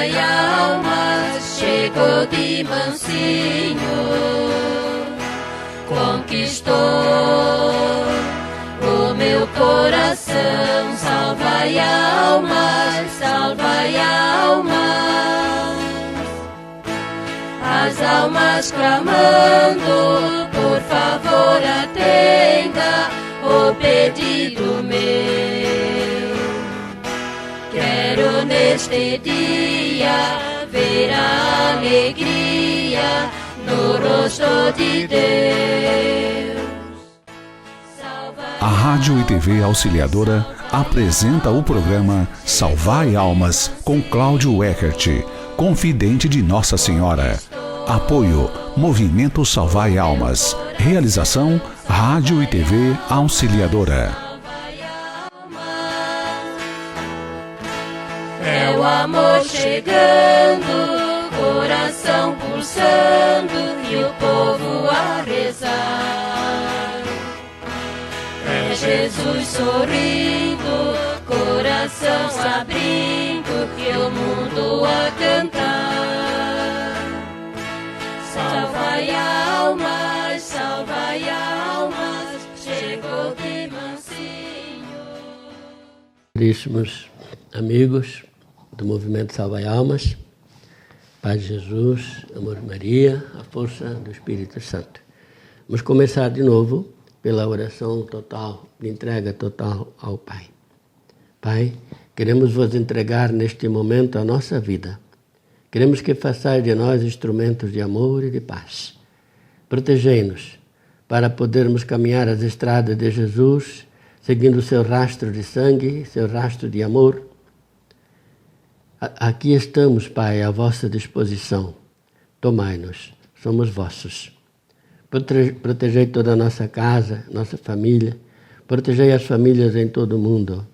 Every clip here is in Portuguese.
salvai almas, chegou de mansinho, conquistou o meu coração. Salvai almas, salvai almas, as almas clamando, por favor atenda o pedido meu. Quero neste dia ver a alegria no rosto de Deus. A Rádio e TV Auxiliadora apresenta o programa Salvai Almas com Cláudio Eckert, confidente de Nossa Senhora. Apoio Movimento Salvai Almas. Realização Rádio e TV Auxiliadora. É o amor chegando, coração pulsando e o povo a rezar. É Jesus sorrindo, coração abrindo e o mundo a cantar. Salvai almas, chegou de mansinho. Caríssimos amigos do Movimento Salvai Almas, Paz de Jesus, Amor de Maria, a força do Espírito Santo. Vamos começar de novo pela oração total, de entrega total ao Pai. Pai, queremos vos entregar neste momento a nossa vida. Queremos que façais de nós instrumentos de amor e de paz. Protegei-nos para podermos caminhar as estradas de Jesus, seguindo o seu rastro de sangue, seu rastro de amor. Aqui estamos, Pai, à vossa disposição. Tomai-nos, somos vossos. Protegei toda a nossa casa, nossa família. Protegei as famílias em todo o mundo.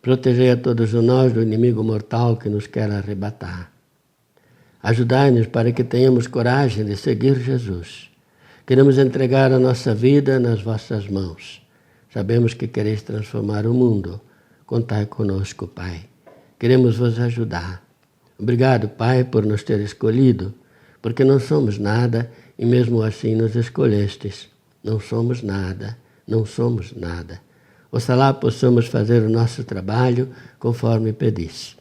Protegei a todos nós do inimigo mortal que nos quer arrebatar. Ajudai-nos para que tenhamos coragem de seguir Jesus. Queremos entregar a nossa vida nas vossas mãos. Sabemos que quereis transformar o mundo. Contai conosco, Pai. Queremos vos ajudar. Obrigado, Pai, por nos ter escolhido, porque não somos nada e mesmo assim nos escolhestes. Não somos nada, não somos nada. Oxalá possamos fazer o nosso trabalho conforme pedis.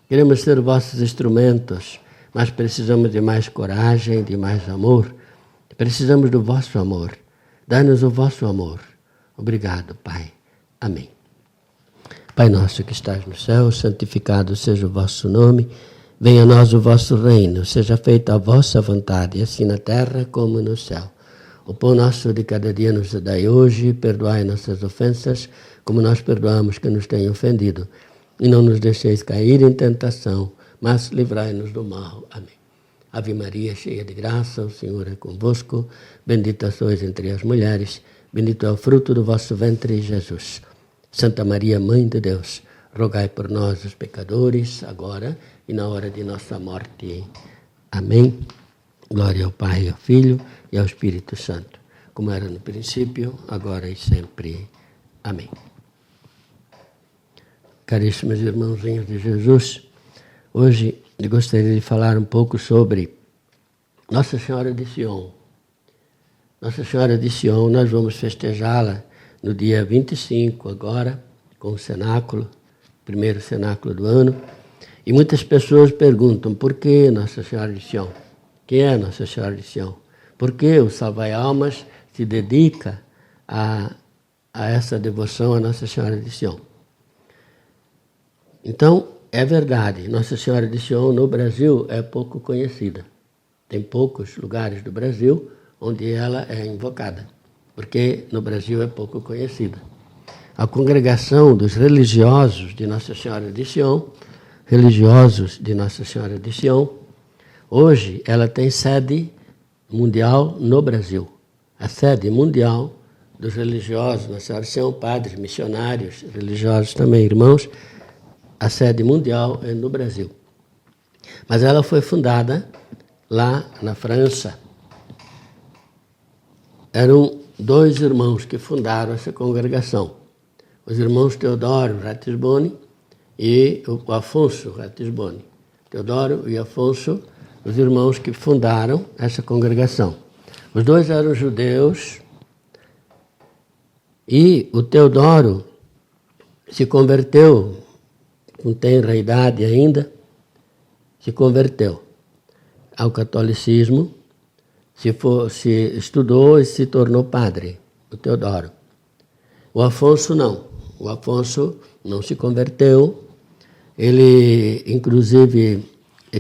Queremos ser vossos instrumentos, mas precisamos de mais coragem, de mais amor. Precisamos do vosso amor. Dai-nos o vosso amor. Obrigado, Pai. Amém. Pai nosso que estás no céu, santificado seja o vosso nome. Venha a nós o vosso reino. Seja feita a vossa vontade, assim na terra como no céu. O pão nosso de cada dia nos dai hoje. Perdoai nossas ofensas, como nós perdoamos que nos têm ofendido. E não nos deixeis cair em tentação, mas livrai-nos do mal. Amém. Ave Maria, cheia de graça, o Senhor é convosco. Bendita sois entre as mulheres, bendito é o fruto do vosso ventre, Jesus. Santa Maria, Mãe de Deus, rogai por nós, os pecadores, agora e na hora de nossa morte. Amém. Glória ao Pai, ao Filho e ao Espírito Santo, como era no princípio, agora e sempre. Amém. Caríssimos irmãozinhos de Jesus, hoje eu gostaria de falar um pouco sobre Nossa Senhora de Sion. Nossa Senhora de Sion, nós vamos festejá-la no dia 25 agora, com o cenáculo, primeiro cenáculo do ano. E muitas pessoas perguntam, por que Nossa Senhora de Sion? Quem é Nossa Senhora de Sion? Por que o Salvai Almas se dedica a essa devoção a Nossa Senhora de Sion? Então, é verdade, Nossa Senhora de Sion no Brasil é pouco conhecida. Tem poucos lugares do Brasil onde ela é invocada, porque no Brasil é pouco conhecida. A congregação dos religiosos de Nossa Senhora de Sion, hoje ela tem sede mundial no Brasil. A sede mundial dos religiosos, Nossa Senhora de Sion, padres, missionários, religiosos também, irmãos, a sede mundial é no Brasil. Mas ela foi fundada lá na França. Eram dois irmãos que fundaram essa congregação. Os irmãos Teodoro Ratisbonne e o Afonso Ratisbonne. Teodoro e Afonso, os irmãos que fundaram essa congregação. Os dois eram judeus e o Teodoro se converteu, com tenra idade ainda, se converteu ao catolicismo, se estudou e se tornou padre, o Teodoro. O Afonso não. O Afonso não se converteu. Ele, inclusive,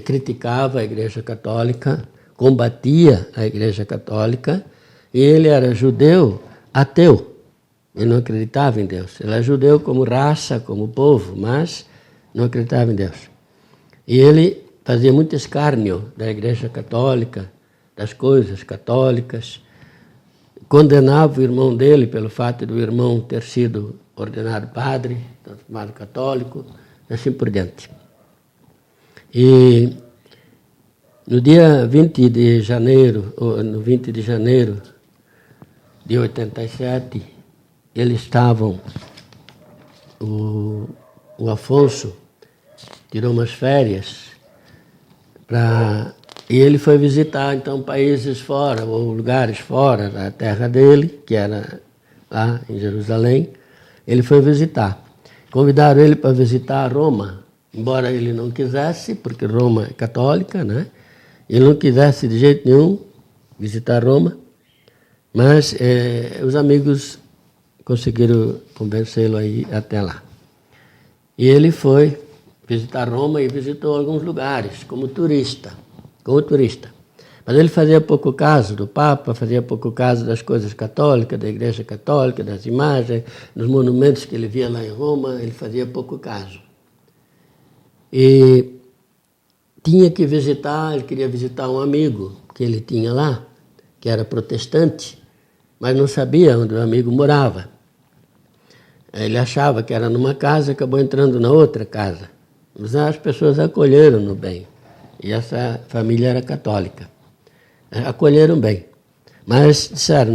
criticava a Igreja Católica, combatia a Igreja Católica, e ele era judeu ateu. Ele não acreditava em Deus. Ele era judeu como raça, como povo, mas não acreditava em Deus. E ele fazia muito escárnio da Igreja Católica, das coisas católicas, condenava o irmão dele pelo fato do irmão ter sido ordenado padre, transformado católico, assim por diante. E no dia 20 de janeiro, no 20 de janeiro de 87, eles estavam, o Afonso tirou umas férias e ele foi visitar, então, países fora, ou lugares fora da terra dele, que era lá em Jerusalém. Ele foi visitar. Convidaram ele para visitar Roma, embora ele não quisesse, porque Roma é católica, né? Ele não quisesse de jeito nenhum visitar Roma, mas os amigos conseguiram convencê-lo a ir até lá. E ele foi visitar Roma e visitou alguns lugares, como turista. Mas ele fazia pouco caso do Papa, fazia pouco caso das coisas católicas, da Igreja Católica, das imagens, dos monumentos que ele via lá em Roma, ele fazia pouco caso. E tinha que visitar, ele queria visitar um amigo que ele tinha lá, que era protestante, mas não sabia onde o amigo morava. Ele achava que era numa casa e acabou entrando na outra casa. Mas as pessoas acolheram-no bem. E essa família era católica. Acolheram bem. Mas disseram,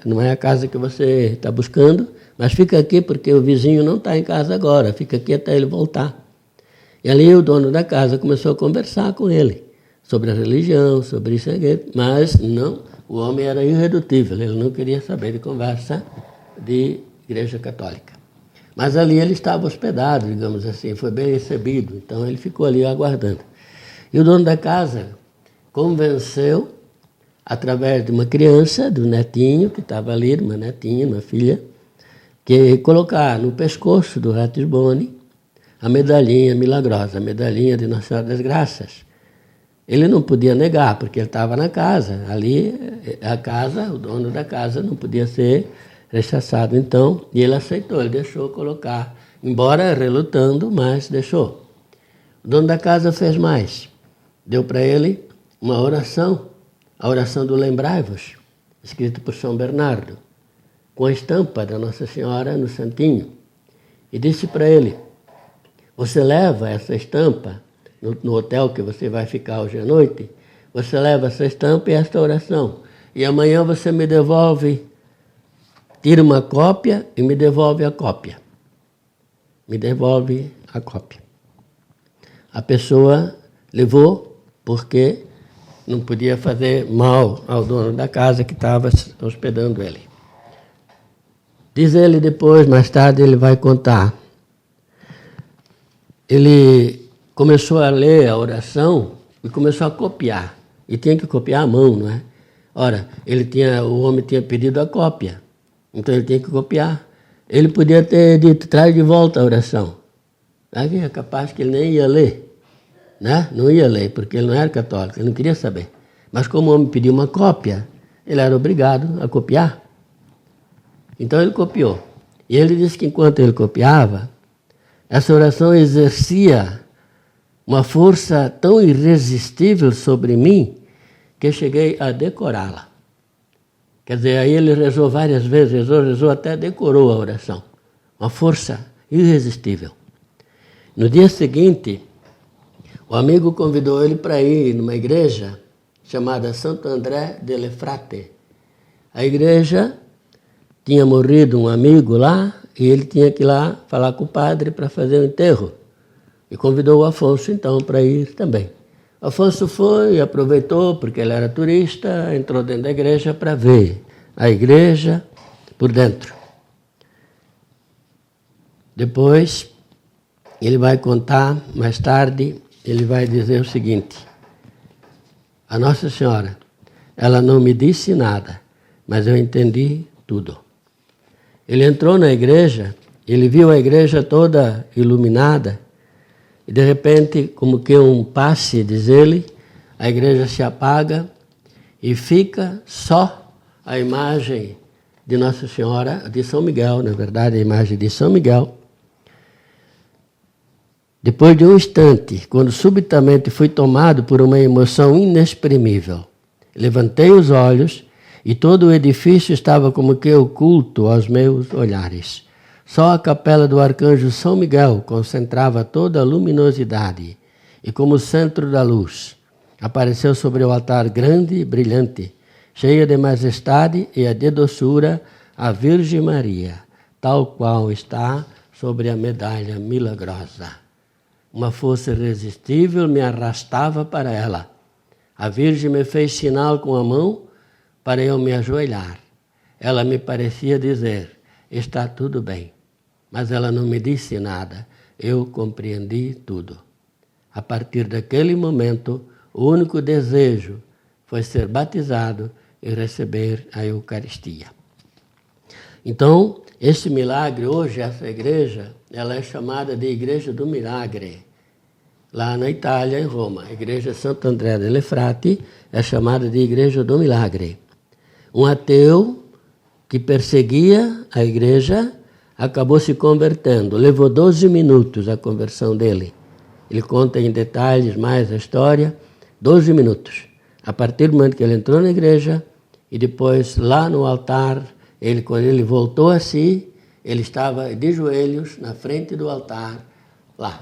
não é a casa que você está buscando, mas fica aqui porque o vizinho não está em casa agora, fica aqui até ele voltar. E ali o dono da casa começou a conversar com ele sobre a religião, sobre isso aqui, mas não, o homem era irredutível, ele não queria saber de conversa de Igreja Católica. Mas ali ele estava hospedado, digamos assim, foi bem recebido, então ele ficou ali aguardando. E o dono da casa convenceu, através de uma criança, do netinho, que estava ali, uma netinha, uma filha, que colocar no pescoço do Ratisbonne a medalhinha milagrosa, a medalhinha de Nossa Senhora das Graças. Ele não podia negar, porque ele estava na casa. Ali, a casa, o dono da casa não podia ser rechaçado. Então, e ele aceitou, ele deixou colocar, embora relutando, mas deixou. O dono da casa fez mais. Deu para ele uma oração, a oração do Lembrai-vos, escrita por São Bernardo, com a estampa da Nossa Senhora no santinho. E disse para ele, você leva essa estampa no hotel que você vai ficar hoje à noite, você leva essa estampa e esta oração. E amanhã você me devolve, tira uma cópia e me devolve a cópia. Me devolve a cópia. A pessoa levou porque não podia fazer mal ao dono da casa que estava hospedando ele. Diz ele depois, mais tarde ele vai contar. Ele começou a ler a oração e começou a copiar. E tinha que copiar à mão, não é? Ora, o homem tinha pedido a cópia, então ele tinha que copiar. Ele podia ter dito, traz de volta a oração. Aí é capaz que ele nem ia ler. Né? Não ia ler, porque ele não era católico, ele não queria saber. Mas como o homem pediu uma cópia, ele era obrigado a copiar. Então ele copiou. E ele disse que enquanto ele copiava, essa oração exercia uma força tão irresistível sobre mim que eu cheguei a decorá-la. Quer dizer, aí ele rezou várias vezes, rezou até decorou a oração. Uma força irresistível. No dia seguinte, o amigo convidou ele para ir numa igreja chamada Santo André de Lefrate. A igreja tinha morrido um amigo lá e ele tinha que ir lá falar com o padre para fazer o enterro E convidou o Afonso, então, para ir também. O Afonso foi, aproveitou, porque ele era turista, entrou dentro da igreja para ver a igreja por dentro. Depois, ele vai contar, mais tarde, ele vai dizer o seguinte: a Nossa Senhora, ela não me disse nada, mas eu entendi tudo. Ele entrou na igreja, ele viu a igreja toda iluminada, e de repente, como que um passe, diz ele, a igreja se apaga e fica só a imagem de Nossa Senhora, de São Miguel, na verdade, a imagem de São Miguel. Depois de um instante, quando subitamente fui tomado por uma emoção inexprimível, levantei os olhos e todo o edifício estava como que oculto aos meus olhares. Só a capela do arcanjo São Miguel concentrava toda a luminosidade e, como centro da luz, apareceu sobre o altar grande e brilhante, cheia de majestade e de doçura, a Virgem Maria, tal qual está sobre a medalha milagrosa. Uma força irresistível me arrastava para ela. A Virgem me fez sinal com a mão para eu me ajoelhar. Ela me parecia dizer: está tudo bem. Mas ela não me disse nada. Eu compreendi tudo. A partir daquele momento, o único desejo foi ser batizado e receber a Eucaristia. Então, esse milagre, hoje, essa igreja, ela é chamada de Igreja do Milagre. Lá na Itália, em Roma, a Igreja Santo André delle Frati é chamada de Igreja do Milagre. Um ateu que perseguia a igreja acabou se convertendo. Levou 12 minutos a conversão dele. Ele conta em detalhes mais a história. 12 minutos. A partir do momento que ele entrou na igreja e depois lá no altar, quando ele voltou a si, ele estava de joelhos na frente do altar, lá.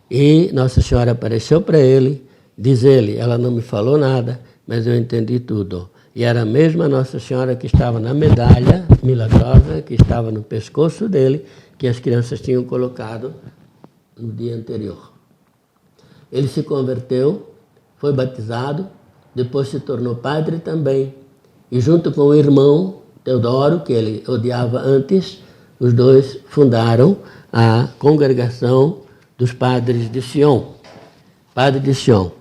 E Nossa Senhora apareceu para ele, diz ele: ela não me falou nada, mas eu entendi tudo. E era a mesma Nossa Senhora que estava na medalha milagrosa, que estava no pescoço dele, que as crianças tinham colocado no dia anterior. Ele se converteu, foi batizado, depois se tornou padre também. E junto com o irmão Teodoro, que ele odiava antes, os dois fundaram a congregação dos padres de Sion. Padre de Sion.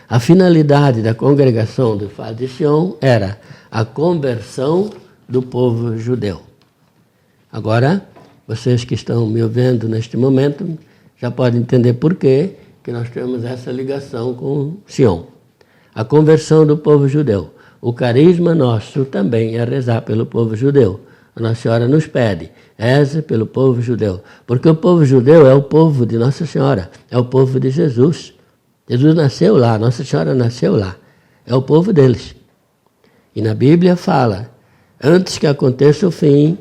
A finalidade da congregação do Padre de Sion era a conversão do povo judeu. Agora, vocês que estão me ouvindo neste momento já podem entender por que nós temos essa ligação com Sion. A conversão do povo judeu. O carisma nosso também é rezar pelo povo judeu. A Nossa Senhora nos pede, reze pelo povo judeu. Porque o povo judeu é o povo de Nossa Senhora, é o povo de Jesus. Jesus nasceu lá, Nossa Senhora nasceu lá. É o povo deles. E na Bíblia fala, antes que aconteça o fim,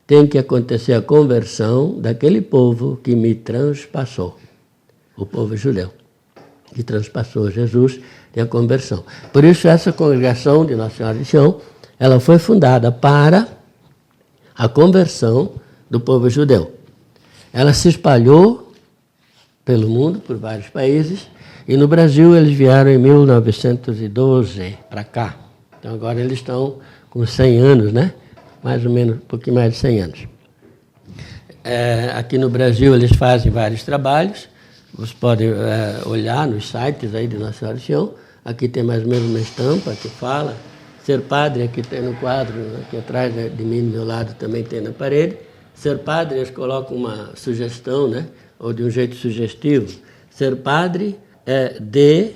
tem que acontecer a conversão daquele povo que me transpassou. O povo judeu, que transpassou Jesus, tem a conversão. Por isso, essa congregação de Nossa Senhora de Sion, ela foi fundada para a conversão do povo judeu. Ela se espalhou pelo mundo, por vários países, e no Brasil eles vieram em 1912 para cá. Então agora eles estão com 100 anos, né? Mais ou menos, um pouquinho mais de 100 anos. Aqui no Brasil eles fazem vários trabalhos, vocês podem olhar nos sites aí de Nossa Senhora de Sion. Aqui tem mais ou menos uma estampa que fala, ser padre, aqui tem no quadro, aqui atrás de mim, do meu lado também tem na parede. Ser padre, eles colocam uma sugestão, né? Ou de um jeito sugestivo. Ser padre é D,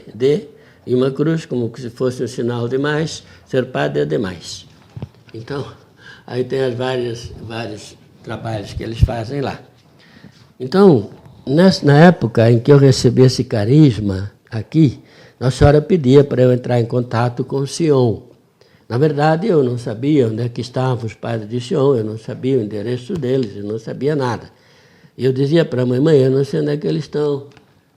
e uma cruz, como se fosse um sinal de mais. Ser padre é demais. Então, aí tem as vários trabalhos que eles fazem lá. Então, na época em que eu recebi esse carisma aqui, Nossa Senhora pedia para eu entrar em contato com Sion. Na verdade, eu não sabia onde é que estavam os padres de Sion, eu não sabia o endereço deles, eu não sabia nada. E eu dizia para a mãe, eu não sei onde é que eles estão.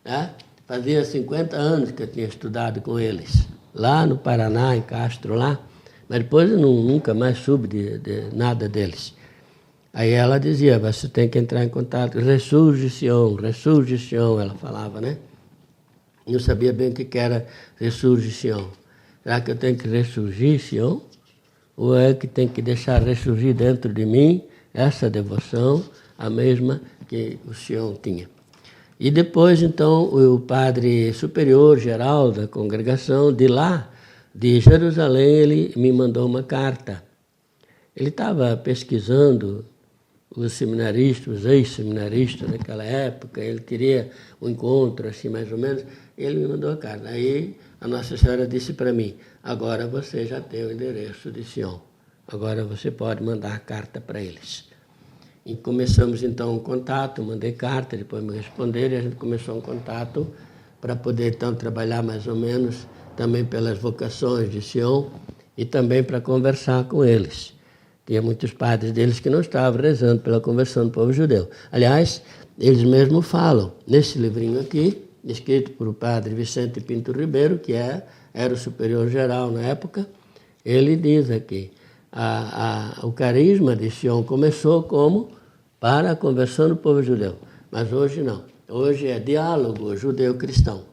Né? Fazia 50 anos que eu tinha estudado com eles, lá no Paraná, em Castro, lá. Mas depois eu nunca mais soube de nada deles. Aí ela dizia, você tem que entrar em contato, ressurge Sion, ela falava, né? Eu sabia bem o que era ressurge Sion. Será que eu tenho que ressurgir Sion? Ou é que tem que deixar ressurgir dentro de mim essa devoção, a mesma que o Sion tinha? E depois, então, o padre superior geral da congregação de lá, de Jerusalém, ele me mandou uma carta. Ele estava pesquisando os seminaristas, os ex-seminaristas daquela época, ele queria um encontro, assim, mais ou menos, ele me mandou a carta. Aí a Nossa Senhora disse para mim, agora você já tem o endereço de Sion, agora você pode mandar a carta para eles. E começamos então um contato, mandei carta, depois me responderam e a gente começou um contato para poder então trabalhar mais ou menos também pelas vocações de Sion e também para conversar com eles. Tinha muitos padres deles que não estavam rezando pela conversão do povo judeu. Aliás, eles mesmos falam, nesse livrinho aqui, escrito por o padre Vicente Pinto Ribeiro, que era o superior geral na época, ele diz aqui, o carisma de Sion começou como para a conversão do povo judeu, mas hoje não. Hoje é diálogo judeu-cristão.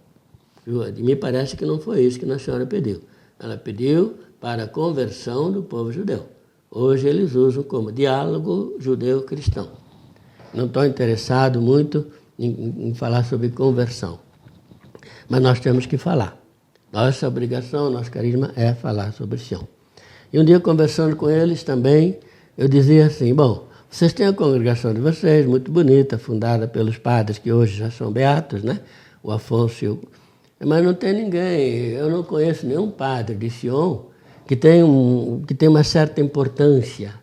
Me parece que não foi isso que Nossa Senhora pediu. Ela pediu para a conversão do povo judeu. Hoje eles usam como diálogo judeu-cristão. Não estou interessado muito em falar sobre conversão. Mas nós temos que falar. Nossa obrigação, nosso carisma é falar sobre Sion. E um dia, conversando com eles também, eu dizia assim, bom, vocês têm a congregação de vocês, muito bonita, fundada pelos padres que hoje já são beatos, né? O Afonso e o... Mas não tem ninguém, eu não conheço nenhum padre de Sion que tem uma certa importância,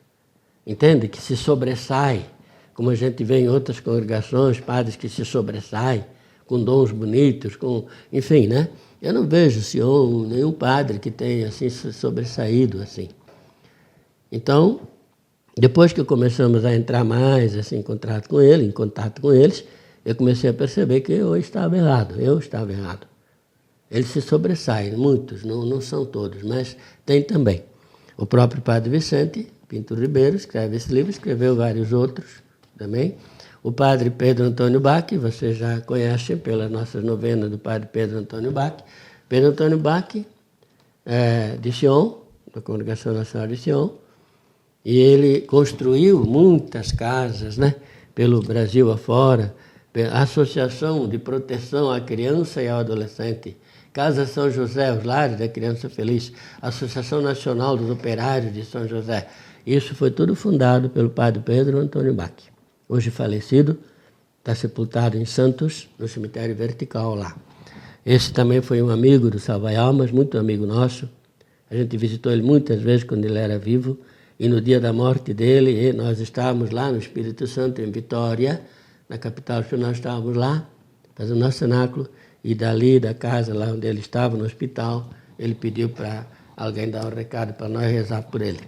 entende? Que se sobressai, como a gente vê em outras congregações, padres que se sobressaem, com dons bonitos, enfim, né? Eu não vejo Sion, nenhum padre que tenha assim, se sobressaído assim. Então, depois que começamos a entrar mais assim, em contato com eles, eu comecei a perceber que eu estava errado. Eles se sobressaem, muitos, não são todos, mas tem também. O próprio padre Vicente Pinto Ribeiro escreve esse livro, escreveu vários outros também. O padre Pedro Antônio Bach, vocês já conhecem pelas nossas novenas do padre Pedro Antônio Bach. Pedro Antônio Bach, de Sion, da Congregação Nacional de Sion, e ele construiu muitas casas, né, pelo Brasil afora, a Associação de Proteção à Criança e ao Adolescente, Casa São José, os Lares da Criança Feliz, Associação Nacional dos Operários de São José. Isso foi tudo fundado pelo padre Pedro Antônio Bach. Hoje falecido, está sepultado em Santos, no cemitério vertical lá. Esse também foi um amigo do Salvai Almas, muito amigo nosso. A gente visitou ele muitas vezes quando ele era vivo. E no dia da morte dele, nós estávamos lá no Espírito Santo, em Vitória, na capital, nós estávamos lá, fazendo nosso cenáculo, e dali, da casa lá onde ele estava, no hospital, ele pediu para alguém dar um recado para nós rezar por ele.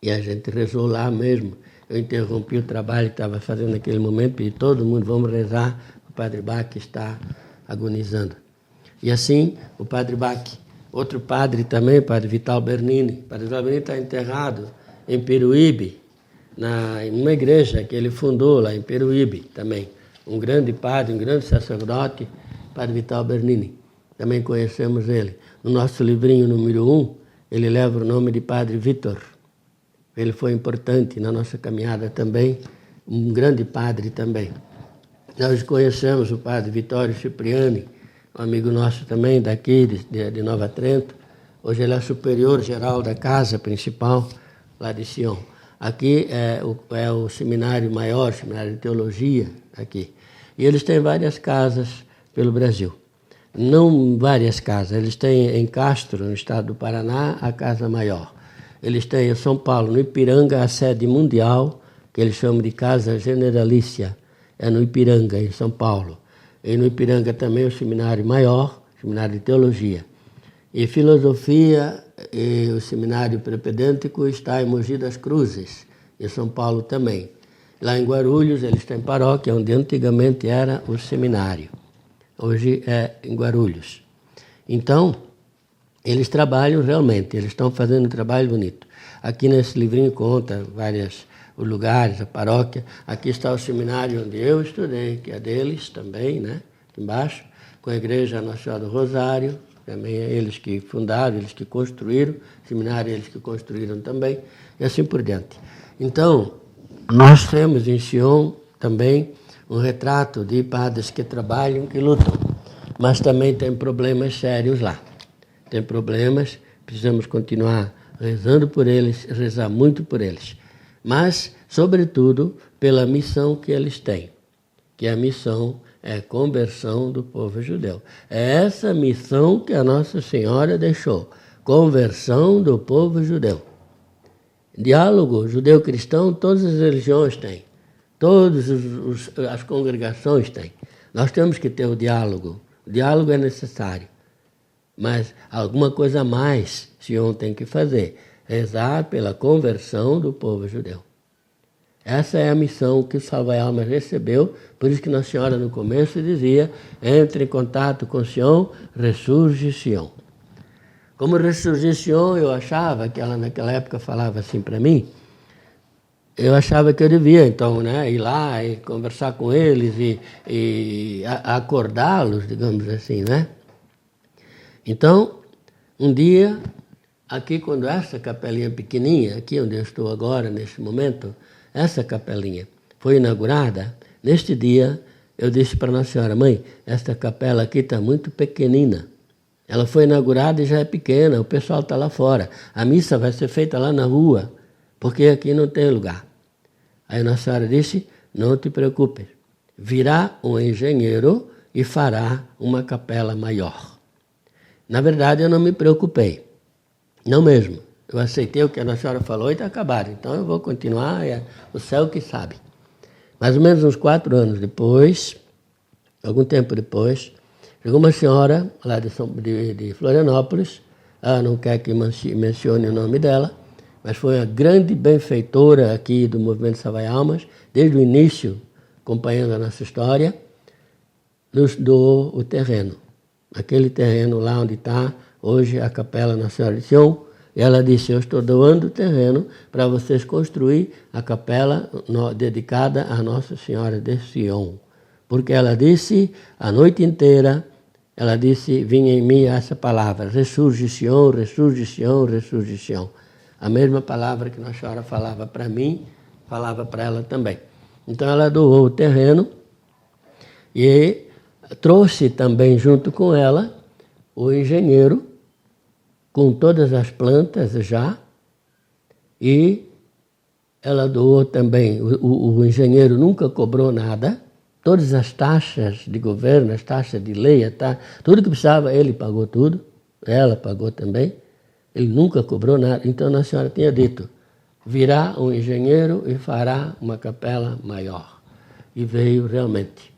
E a gente rezou lá mesmo. Eu interrompi o trabalho que estava fazendo naquele momento, pedi todo mundo, vamos rezar, o padre Bach está agonizando. E assim, o padre Bach, outro padre também, o padre Vital Bernini. O padre Vital Bernini está enterrado em Peruíbe, em uma igreja que ele fundou lá em Peruíbe também. Um grande padre, um grande sacerdote, padre Vital Bernini. Também conhecemos ele. No nosso livrinho número 1, ele leva o nome de padre Vitor. Ele foi importante na nossa caminhada também, um grande padre também. Nós conhecemos o padre Vitório Cipriani, um amigo nosso também daqui, de Nova Trento. Hoje ele é superior geral da casa principal, lá de Sion. Aqui é o seminário maior, seminário de teologia, aqui. E eles têm várias casas pelo Brasil. Não várias casas, eles têm em Castro, no estado do Paraná, a casa maior. Eles têm em São Paulo, no Ipiranga, a sede mundial, que eles chamam de Casa Generalícia, é no Ipiranga, em São Paulo. E no Ipiranga também o seminário maior, seminário de teologia. E filosofia, e o seminário prepedêntico está em Mogi das Cruzes, em São Paulo também. Lá em Guarulhos eles têm paróquia, onde antigamente era o seminário. Hoje é em Guarulhos. Então, eles trabalham realmente, eles estão fazendo um trabalho bonito. Aqui nesse livrinho conta vários lugares, a paróquia. Aqui está o seminário onde eu estudei, que é deles também, né? Aqui embaixo, com a igreja Nossa Senhora do Rosário, também é eles que fundaram, eles que construíram, seminário eles que construíram também, e assim por diante. Então, nós temos em Sion também um retrato de padres que trabalham, que lutam, mas também tem problemas sérios lá. Tem problemas, precisamos continuar rezando por eles, rezar muito por eles, mas, sobretudo, pela missão que eles têm, que a missão é a conversão do povo judeu. É essa missão que a Nossa Senhora deixou, conversão do povo judeu. Diálogo judeu-cristão, todas as religiões têm, todas as congregações têm. Nós temos que ter o diálogo é necessário, mas alguma coisa a mais Sion tem que fazer, rezar pela conversão do povo judeu. Essa é a missão que o Salvai Almas recebeu, por isso que Nossa Senhora no começo dizia, entre em contato com Sion, ressurge Sion. Como ressurgir Sion, eu achava que ela naquela época falava assim para mim, eu achava que eu devia, então, né, ir lá e conversar com eles e acordá-los, digamos assim, né? Então, um dia, aqui quando essa capelinha pequenininha, aqui onde eu estou agora, neste momento, essa capelinha foi inaugurada, neste dia eu disse para Nossa Senhora, mãe, esta capela aqui está muito pequenina. Ela foi inaugurada e já é pequena, o pessoal está lá fora. A missa vai ser feita lá na rua, porque aqui não tem lugar. Aí Nossa Senhora disse, não te preocupes, virá um engenheiro e fará uma capela maior. Na verdade, eu não me preocupei, não mesmo. Eu aceitei o que a Nossa Senhora falou e está acabado. Então eu vou continuar, é o céu que sabe. Mais ou menos uns 4 anos depois, algum tempo depois, chegou uma senhora lá de Florianópolis, ela não quer que mencione o nome dela, mas foi uma grande benfeitora aqui do Movimento Salvai Almas, desde o início, acompanhando a nossa história, nos doou o terreno. Aquele terreno lá onde está hoje a Capela Nossa Senhora de Sion. E ela disse, eu estou doando o terreno para vocês construir a capela dedicada à Nossa Senhora de Sion. Porque ela disse, a noite inteira, ela disse, vinha em mim essa palavra, ressurge Sion, ressurge Sion, ressurge Sion. A mesma palavra que Nossa Senhora falava para mim, falava para ela também. Então ela doou o terreno e trouxe também junto com ela o engenheiro, com todas as plantas já, e ela doou também, o engenheiro nunca cobrou nada, todas as taxas de governo, as taxas de lei, tudo que precisava, ele pagou tudo, ela pagou também, ele nunca cobrou nada. Então Nossa Senhora tinha dito, virá um engenheiro e fará uma capela maior. E veio realmente.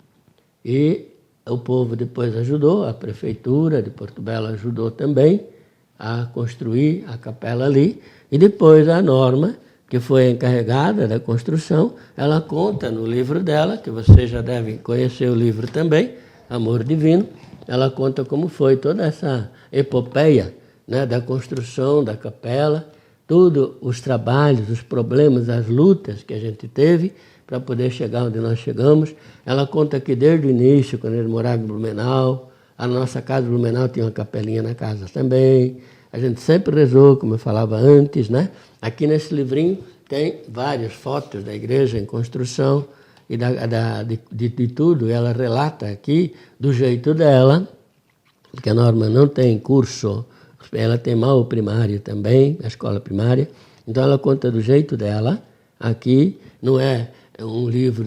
E o povo depois ajudou, a prefeitura de Porto Belo ajudou também, a construir a capela ali, e depois a Norma, que foi encarregada da construção, ela conta no livro dela, que vocês já devem conhecer o livro também, Amor Divino, ela conta como foi toda essa epopeia, né, da construção da capela, todos os trabalhos, os problemas, as lutas que a gente teve para poder chegar onde nós chegamos. Ela conta que desde o início, quando ele morava em Blumenau, a nossa casa de Blumenau tinha uma capelinha na casa também. A gente sempre rezou, como eu falava antes, né? Aqui nesse livrinho tem várias fotos da igreja em construção e de tudo. Ela relata aqui do jeito dela, porque a Norma não tem curso, ela tem mal o primário também, a escola primária. Então ela conta do jeito dela. Aqui não é um livro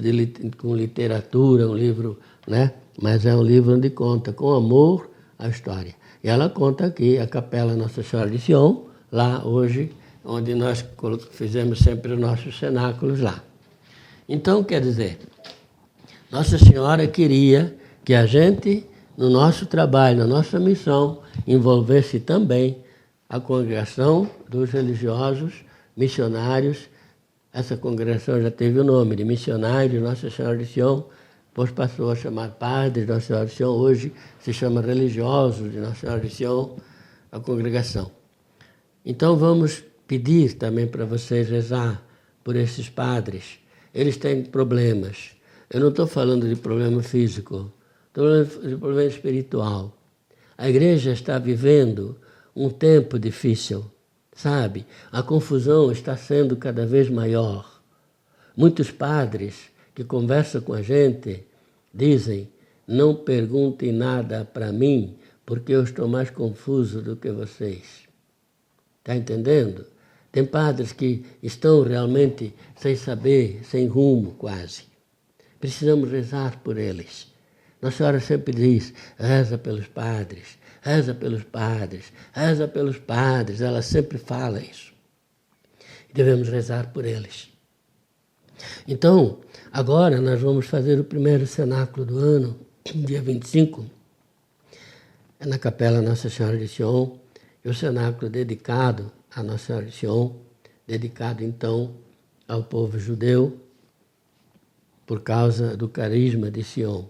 com literatura, um livro, né? Mas é um livro onde conta com amor a história. E ela conta aqui a Capela Nossa Senhora de Sion, lá hoje, onde nós fizemos sempre os nossos cenáculos lá. Então, quer dizer, Nossa Senhora queria que a gente, no nosso trabalho, na nossa missão, envolvesse também a congregação dos religiosos, missionários. Essa congregação já teve o nome de Missionários de Nossa Senhora de Sion, depois passou a chamar Padres de Nossa Senhora de Sion, hoje se chama Religiosos de Nossa Senhora de Sion, a congregação. Então vamos pedir também para vocês rezar por esses padres. Eles têm problemas. Eu não estou falando de problema físico, estou falando de problema espiritual. A igreja está vivendo um tempo difícil, sabe? A confusão está sendo cada vez maior. Muitos padres que conversam com a gente dizem: não perguntem nada para mim, porque eu estou mais confuso do que vocês. Está entendendo? Tem padres que estão realmente sem saber, sem rumo quase. Precisamos rezar por eles. Nossa Senhora sempre diz: reza pelos padres, reza pelos padres, reza pelos padres. Ela sempre fala isso. Devemos rezar por eles. Então, agora nós vamos fazer o primeiro cenáculo do ano, dia 25, na Capela Nossa Senhora de Sion, e o cenáculo dedicado a Nossa Senhora de Sion, dedicado então ao povo judeu, por causa do carisma de Sion.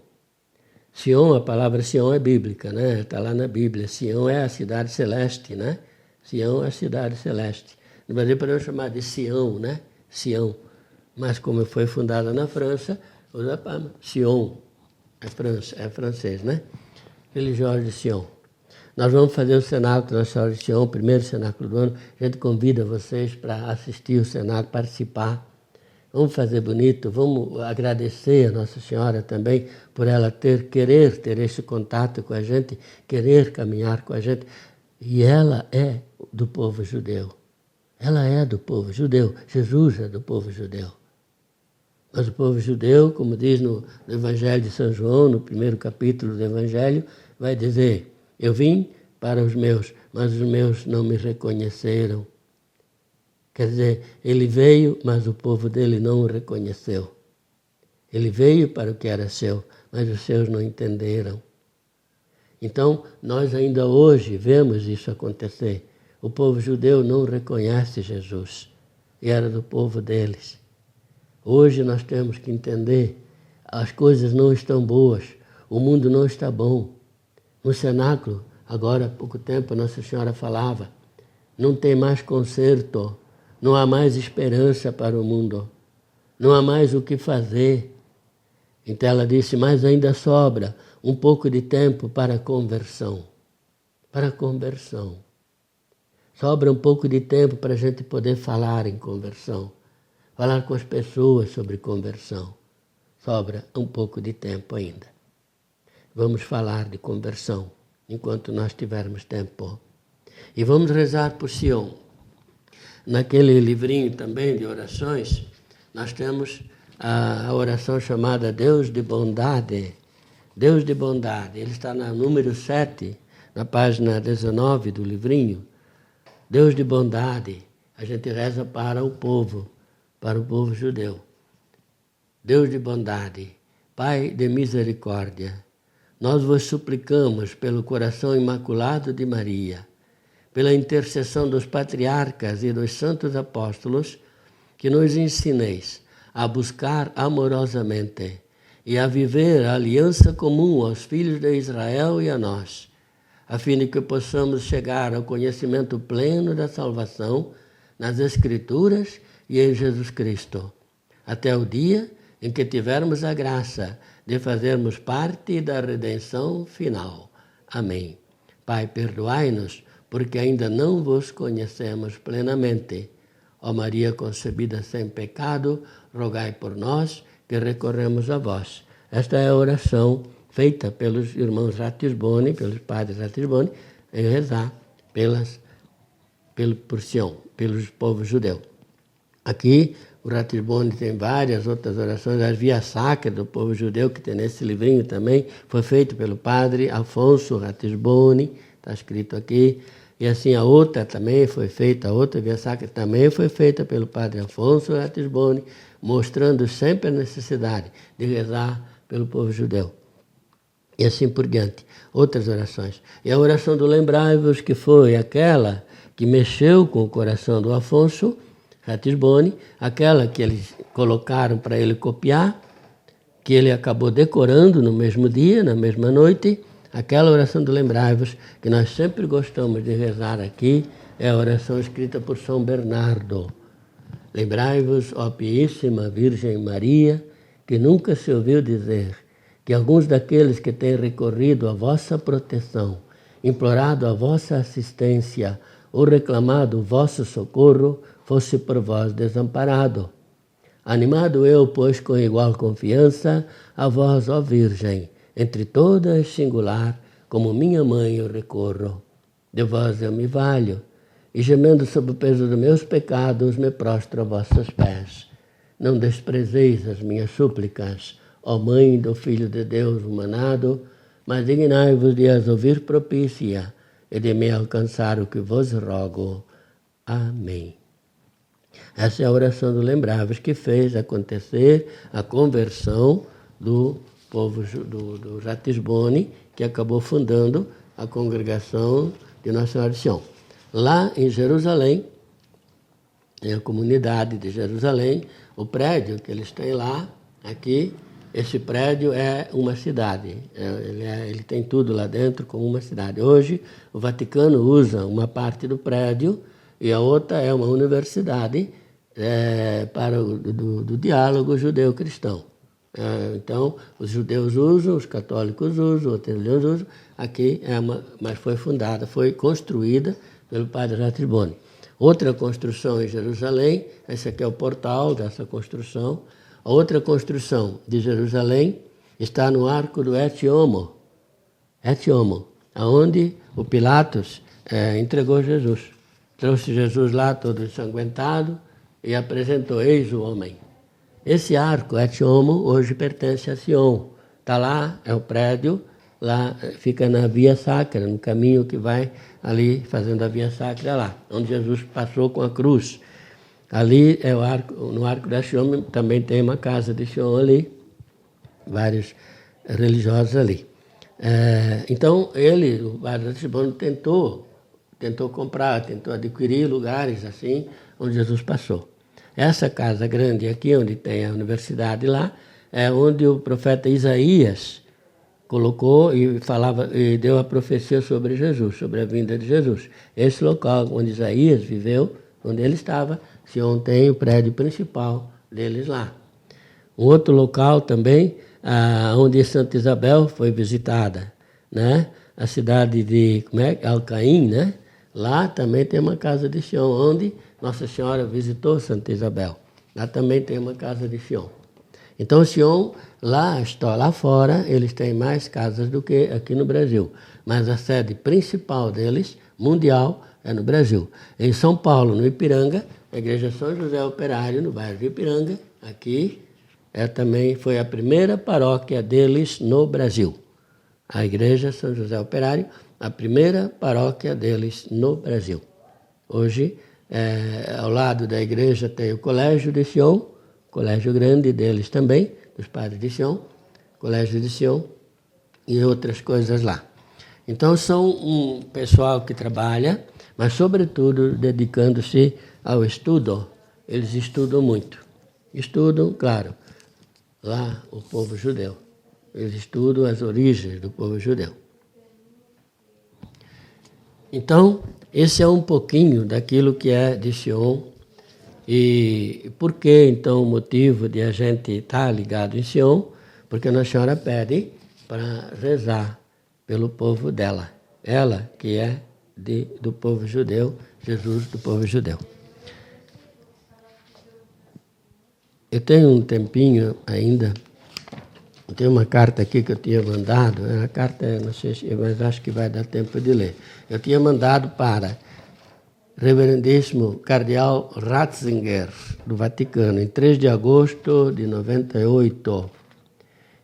Sion, a palavra Sion é bíblica, né? Está lá na Bíblia. Sion é a cidade celeste, né? Sion é a cidade celeste. No Brasil podemos chamar de Sião, né? Sião. Mas como foi fundada na França, usa a palavra Sion. É francês, né? Religiosa de Sion. Nós vamos fazer o cenáculo da Senhora de Sion, o primeiro cenáculo do ano. A gente convida vocês para assistir o cenáculo, participar. Vamos fazer bonito, vamos agradecer a Nossa Senhora também por ela querer ter esse contato com a gente, querer caminhar com a gente. E ela é do povo judeu. Ela é do povo judeu. Jesus é do povo judeu. Mas o povo judeu, como diz no Evangelho de São João, no primeiro capítulo do Evangelho, vai dizer: eu vim para os meus, mas os meus não me reconheceram. Quer dizer, ele veio, mas o povo dele não o reconheceu. Ele veio para o que era seu, mas os seus não entenderam. Então, nós ainda hoje vemos isso acontecer. O povo judeu não reconhece Jesus, e era do povo deles. Hoje nós temos que entender, as coisas não estão boas, o mundo não está bom. No cenáculo, agora há pouco tempo, Nossa Senhora falava: não tem mais conserto, não há mais esperança para o mundo, não há mais o que fazer. Então ela disse: mas ainda sobra um pouco de tempo para a conversão. Para a conversão. Sobra um pouco de tempo para a gente poder falar em conversão, falar com as pessoas sobre conversão. Sobra um pouco de tempo ainda. Vamos falar de conversão enquanto nós tivermos tempo. E vamos rezar por Sion. Naquele livrinho também de orações, nós temos a oração chamada Deus de Bondade. Deus de Bondade. Ele está no número 7, na página 19 do livrinho. Deus de Bondade. A gente reza para o povo judeu. Deus de Bondade, Pai de misericórdia, nós vos suplicamos pelo coração imaculado de Maria, pela intercessão dos patriarcas e dos santos apóstolos, que nos ensineis a buscar amorosamente e a viver a aliança comum aos filhos de Israel e a nós, a fim de que possamos chegar ao conhecimento pleno da salvação nas Escrituras e em Jesus Cristo, até o dia em que tivermos a graça de fazermos parte da redenção final. Amém. Pai, perdoai-nos, porque ainda não vos conhecemos plenamente. Ó Maria concebida sem pecado, rogai por nós que recorremos a vós. Esta é a oração feita pelos irmãos Ratisboni, pelos padres Ratisboni, em rezar por Sion, pelos povos judeus. Aqui, o Ratisboni tem várias outras orações. A Via Sacra do povo judeu, que tem nesse livrinho também, foi feito pelo padre Afonso Ratisboni, está escrito aqui. E assim a outra também foi feita, a outra Via Sacra também foi feita pelo padre Afonso Ratisboni, mostrando sempre a necessidade de rezar pelo povo judeu. E assim por diante. Outras orações. E a oração do Lembrai-vos, que foi aquela que mexeu com o coração do Afonso Ratisboni, aquela que eles colocaram para ele copiar, que ele acabou decorando no mesmo dia, na mesma noite, aquela oração do Lembrai-vos, que nós sempre gostamos de rezar aqui, é a oração escrita por São Bernardo. Lembrai-vos, ó Piíssima Virgem Maria, que nunca se ouviu dizer que alguns daqueles que têm recorrido à vossa proteção, implorado a vossa assistência ou reclamado o vosso socorro, fosse por vós desamparado. Animado eu, pois, com igual confiança, a vós, ó Virgem, entre todas singular, como minha mãe eu recorro. De vós eu me valho, e gemendo sob o peso dos meus pecados, me prostro a vossos pés. Não desprezeis as minhas súplicas, ó Mãe do Filho de Deus humanado, mas dignai-vos de as ouvir propícia e de me alcançar o que vos rogo. Amém. Essa é a oração do Lembrai-vos que fez acontecer a conversão do povo do Ratisbone, que acabou fundando a congregação de Nossa Senhora de Sion. Lá em Jerusalém, na comunidade de Jerusalém, o prédio que eles têm lá, aqui, esse prédio é uma cidade. Ele tem tudo lá dentro como uma cidade. Hoje, o Vaticano usa uma parte do prédio e a outra é uma universidade para do diálogo judeu-cristão. Então, os judeus usam, os católicos usam, os teologianos usam. Aqui mas foi construída pelo padre Ratisbone. Outra construção em Jerusalém, esse aqui é o portal dessa construção. A outra construção de Jerusalém está no Arco do Etiomo, aonde o Pilatos entregou Jesus. Trouxe Jesus lá todo ensanguentado e apresentou, eis o homem. Esse arco, Etiomo, hoje pertence a Sion. Está lá, é o prédio, lá fica na Via Sacra, no caminho que vai ali fazendo a Via Sacra lá, onde Jesus passou com a cruz. Ali é o arco, no Arco da Sion também tem uma casa de Sion ali, vários religiosos ali. Então ele, o padre Ratisbone, tentou comprar, tentou adquirir lugares assim, onde Jesus passou. Essa casa grande aqui, onde tem a universidade lá, é onde o profeta Isaías colocou e falava e deu a profecia sobre Jesus, sobre a vinda de Jesus. Esse local onde Isaías viveu, onde ele estava, Sion tem o prédio principal deles lá. Um outro local também, onde Santa Isabel foi visitada, né? A cidade de Alcaim, né? Lá também tem uma casa de Sion, onde Nossa Senhora visitou Santa Isabel. Lá também tem uma casa de Sion. Então, Sion, lá fora, eles têm mais casas do que aqui no Brasil. Mas a sede principal deles, mundial, é no Brasil. Em São Paulo, no Ipiranga, a Igreja São José Operário, no bairro de Ipiranga, aqui, também foi a primeira paróquia deles no Brasil. A Igreja São José Operário, a primeira paróquia deles no Brasil. Hoje, ao lado da igreja tem o Colégio de Sion, colégio grande deles também, dos padres de Sion, Colégio de Sion e outras coisas lá. Então são um pessoal que trabalha, mas sobretudo dedicando-se ao estudo. Eles estudam muito. Estudam, claro, lá o povo judeu. Eles estudam as origens do povo judeu. Então, esse é um pouquinho daquilo que é de Sion. E por que, então, o motivo de a gente estar ligado em Sion? Porque Nossa Senhora pede para rezar pelo povo dela. Ela que é do povo judeu, Jesus do povo judeu. Eu tenho um tempinho ainda. Tem uma carta aqui que eu tinha mandado. A carta, não sei mas acho que vai dar tempo de ler. Eu tinha mandado para Reverendíssimo Cardeal Ratzinger, do Vaticano, em 3 de agosto de 98.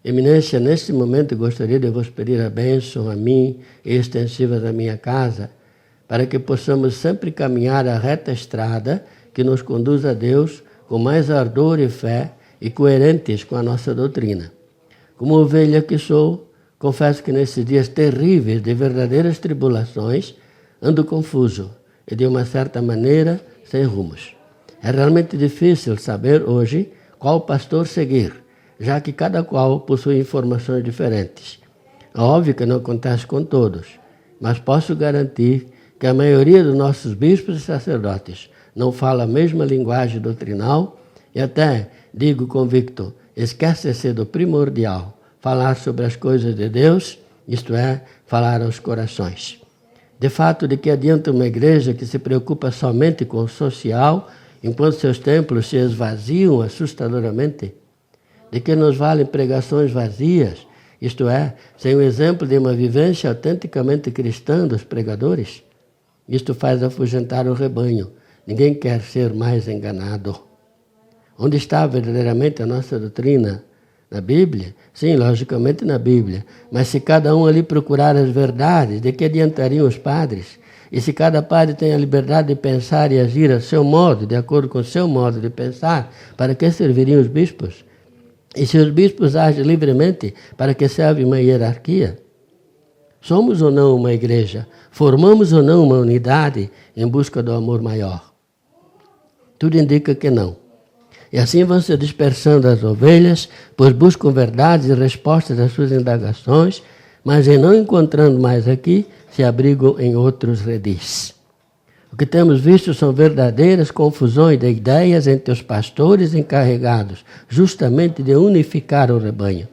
Eminência, neste momento gostaria de vos pedir a bênção a mim e extensivas à minha casa, para que possamos sempre caminhar a reta estrada que nos conduz a Deus com mais ardor e fé e coerentes com a nossa doutrina. Como ovelha que sou, confesso que nesses dias terríveis de verdadeiras tribulações, ando confuso e, de uma certa maneira, sem rumos. É realmente difícil saber hoje qual pastor seguir, já que cada qual possui informações diferentes. É óbvio que não acontece com todos, mas posso garantir que a maioria dos nossos bispos e sacerdotes não fala a mesma linguagem doutrinal e até, digo convicto, esquece-se do primordial, falar sobre as coisas de Deus, isto é, falar aos corações. De fato, de que adianta uma igreja que se preocupa somente com o social, enquanto seus templos se esvaziam assustadoramente? De que nos valem pregações vazias, isto é, sem o exemplo de uma vivência autenticamente cristã dos pregadores? Isto faz afugentar o rebanho. Ninguém quer ser mais enganado. Onde está verdadeiramente a nossa doutrina? Na Bíblia? Sim, logicamente na Bíblia. Mas se cada um ali procurar as verdades, de que adiantariam os padres? E se cada padre tem a liberdade de pensar e agir a seu modo, de acordo com o seu modo de pensar, para que serviriam os bispos? E se os bispos agem livremente, para que serve uma hierarquia? Somos ou não uma igreja? Formamos ou não uma unidade em busca do amor maior? Tudo indica que não. E assim vão se dispersando as ovelhas, pois buscam verdades e respostas às suas indagações, mas em não encontrando mais aqui, se abrigam em outros redis. O que temos visto são verdadeiras confusões de ideias entre os pastores encarregados justamente de unificar o rebanho,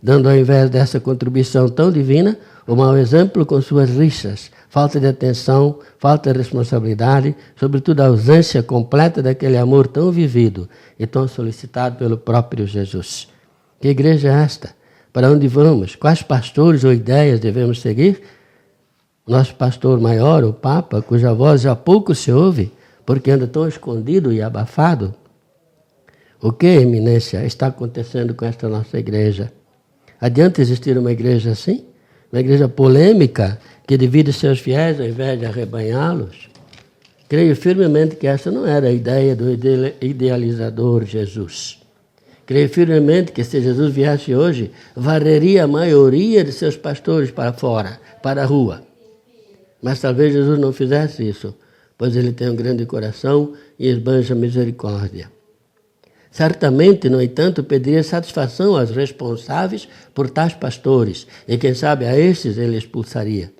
dando ao invés dessa contribuição tão divina, o mau exemplo com suas rixas, falta de atenção, falta de responsabilidade, sobretudo a ausência completa daquele amor tão vivido e tão solicitado pelo próprio Jesus. Que igreja é esta? Para onde vamos? Quais pastores ou ideias devemos seguir? Nosso pastor maior, o Papa, cuja voz já pouco se ouve, porque anda tão escondido e abafado. O que, eminência, está acontecendo com esta nossa igreja? Adianta existir uma igreja assim? Uma igreja polêmica, que divide seus fiéis ao invés de arrebanhá-los? Creio firmemente que essa não era a ideia do idealizador Jesus. Creio firmemente que se Jesus viesse hoje, varreria a maioria de seus pastores para fora, para a rua. Mas talvez Jesus não fizesse isso, pois ele tem um grande coração e esbanja misericórdia. Certamente, no entanto, pediria satisfação aos responsáveis por tais pastores, e quem sabe a estes ele expulsaria.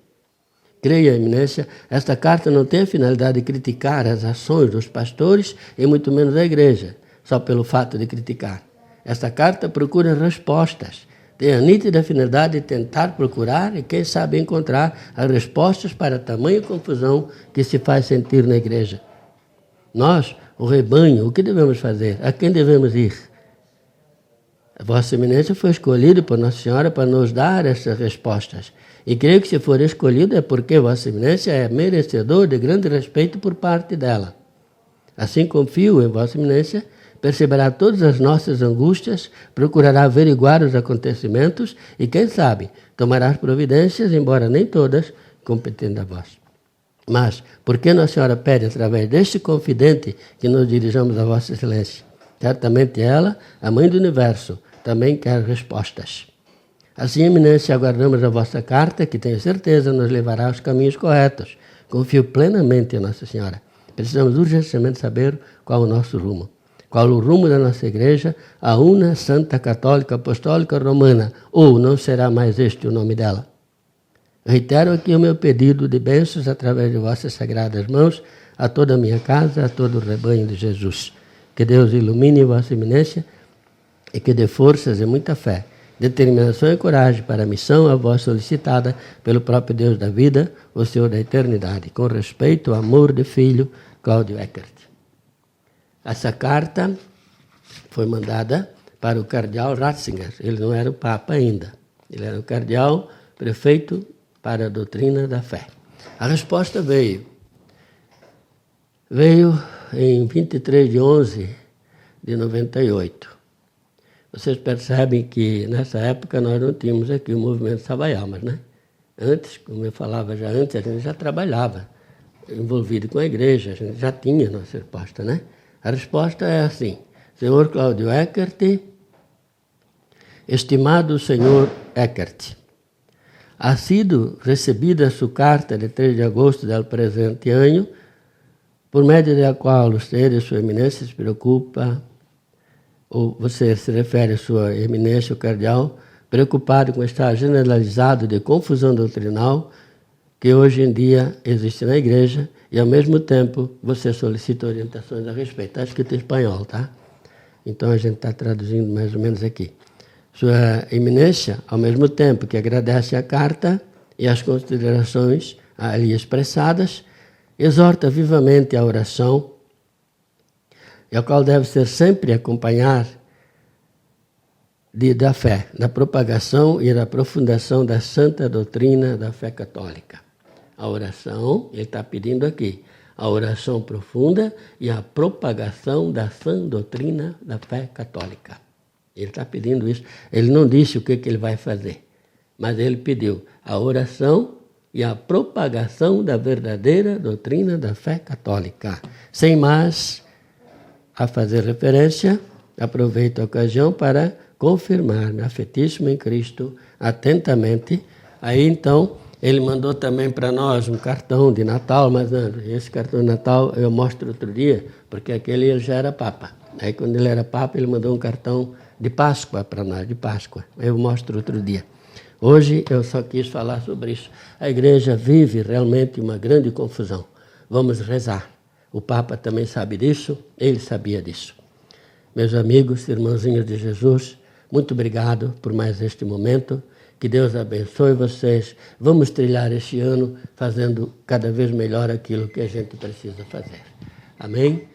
Creia, eminência, esta carta não tem a finalidade de criticar as ações dos pastores e muito menos a igreja, só pelo fato de criticar. Esta carta procura respostas, tem a nítida finalidade de tentar procurar e, quem sabe, encontrar as respostas para a tamanha confusão que se faz sentir na igreja. Nós, o rebanho, o que devemos fazer? A quem devemos ir? A Vossa Eminência foi escolhido por Nossa Senhora para nos dar essas respostas. E creio que se for escolhido é porque Vossa Eminência é merecedor de grande respeito por parte dela. Assim confio em Vossa Eminência, perceberá todas as nossas angústias, procurará averiguar os acontecimentos e, quem sabe, tomará as providências, embora nem todas, competendo a vós. Mas, por que Nossa Senhora pede, através deste confidente, que nos dirijamos a Vossa Excelência? Certamente ela, a Mãe do Universo, também quer respostas. Assim, Eminência, aguardamos a vossa carta, que tenho certeza nos levará aos caminhos corretos. Confio plenamente em Nossa Senhora. Precisamos urgentemente saber qual o nosso rumo. Qual o rumo da nossa igreja, a una, santa, católica, apostólica, romana, ou não será mais este o nome dela? Reitero aqui o meu pedido de bênçãos através de vossas sagradas mãos a toda a minha casa, a todo o rebanho de Jesus. Que Deus ilumine Vossa Eminência e que dê forças e muita fé, determinação e coragem para a missão a vós solicitada pelo próprio Deus da vida, o Senhor da eternidade. Com respeito, amor de filho, Cláudio Eckert. Essa carta foi mandada para o cardeal Ratzinger. Ele não era o Papa ainda. Ele era o cardeal prefeito para a doutrina da fé. A resposta veio. Veio em 23 de 11 de 98. Vocês percebem que nessa época nós não tínhamos aqui o movimento Salva-Almas, né? Antes, como eu falava já antes, a gente já trabalhava envolvido com a igreja, a gente já tinha nossa resposta, né? A resposta é assim: Senhor Cláudio Eckert, estimado Senhor Eckert, ha sido recebida sua carta de 3 de agosto do presente ano, por meio da qual o Senhor e Sua Eminência se preocupa, ou você se refere a Sua Eminência, o cardeal, preocupado com o estado generalizado de confusão doutrinal que hoje em dia existe na igreja e, ao mesmo tempo, você solicita orientações a respeito. Está escrito em espanhol, tá? Então, a gente está traduzindo mais ou menos aqui. Sua Eminência, ao mesmo tempo que agradece a carta e as considerações ali expressadas, exorta vivamente a oração, a qual deve ser sempre acompanhar da fé, da propagação e da aprofundação da santa doutrina da fé católica. A oração, ele está pedindo aqui, a oração profunda e a propagação da sã doutrina da fé católica. Ele está pedindo isso. Ele não disse o que ele vai fazer, mas ele pediu a oração e a propagação da verdadeira doutrina da fé católica. Sem mais a fazer referência, aproveito a ocasião para confirmar meu afetíssimo em Cristo atentamente. Aí então, ele mandou também para nós um cartão de Natal, mas esse cartão de Natal eu mostro outro dia, porque aquele ele já era Papa. Aí quando ele era Papa, ele mandou um cartão de Páscoa para nós, de Páscoa. Eu mostro outro dia. Hoje eu só quis falar sobre isso. A igreja vive realmente uma grande confusão. Vamos rezar. O Papa também sabe disso, ele sabia disso. Meus amigos, irmãozinhos de Jesus, muito obrigado por mais este momento. Que Deus abençoe vocês. Vamos trilhar este ano fazendo cada vez melhor aquilo que a gente precisa fazer. Amém?